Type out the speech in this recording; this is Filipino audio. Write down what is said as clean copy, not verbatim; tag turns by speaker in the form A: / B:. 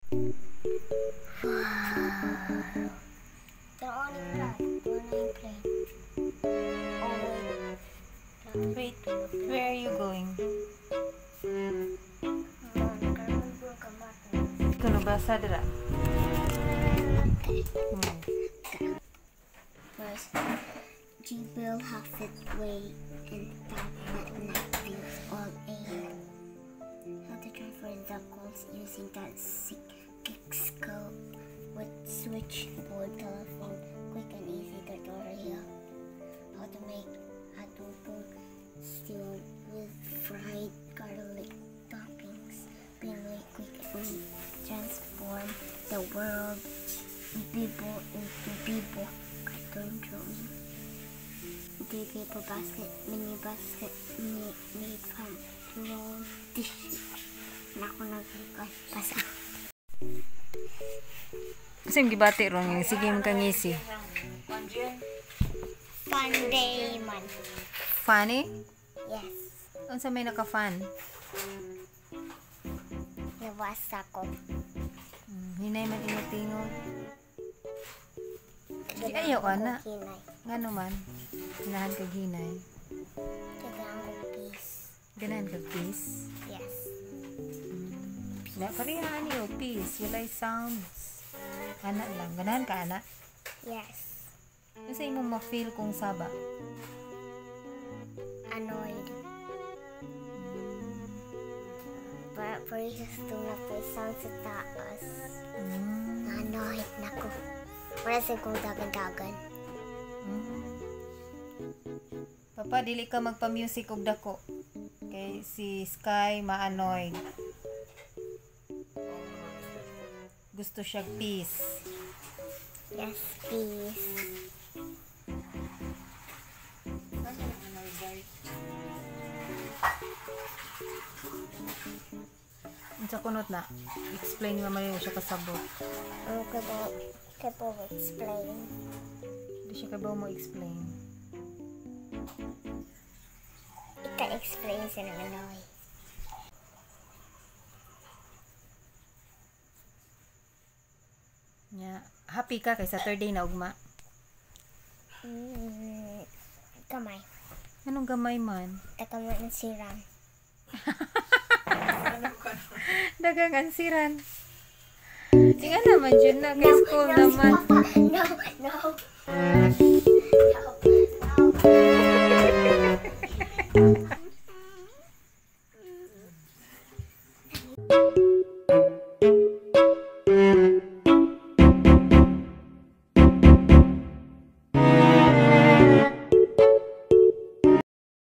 A: Turn on yung plate. Turn on yung plate. Oh, wait.
B: Wait, where are you going? Ito nabasa dira.
A: First, G will have it way and tap at night brings all air. How to transfer the calls using that kick scope with switchboard telephone. Quick and easy tutorial. How to make adobo stew with fried garlic toppings. Really quick and transform the world Bibo into Bibo cartoon drawing. The paper basket, mini basket made from roll tissue. Nako nagpasa.
B: Kasi yung gibati ron yung sige mong kangisi.
A: Fun day man.
B: Funny?
A: Yes.
B: Unsa may naka-fun?
A: Nabasa ko.
B: Hinay man ingot-ingot. Di ayaw ana.
A: Hinay.
B: Ngano man? Hinahan kag hinay.
A: Kailangan ko peace.
B: Ganahan kag peace.
A: Yes.
B: Na pareha niyo peace, walay sounds. Ana lang. Ganahan ka ana?
A: Yes.
B: Kasi imong ma-feel kung saba.
A: Annoyed. Parehas ito na po sound sa taas. Annoyed na ko. Wala sa kong dagan-dagan.
B: Papa, dili ka magpa-music og dako. Kay si Sky ma-annoyed. Gusto siya peace.
A: Yes, peace.
B: Unsa kunot na? Explain nga man siya kasabot.
A: Ano ka po explain?
B: Di siya kabaw mo explain.
A: Ika-explain sa nananoy.
B: Nya, happy ka kay Saturday na ugma.
A: Kamay.
B: Anong gamay man?
A: Takamay ng siran.
B: Dagang ansiran. Tinga naman dyan na kay school naman.
A: No.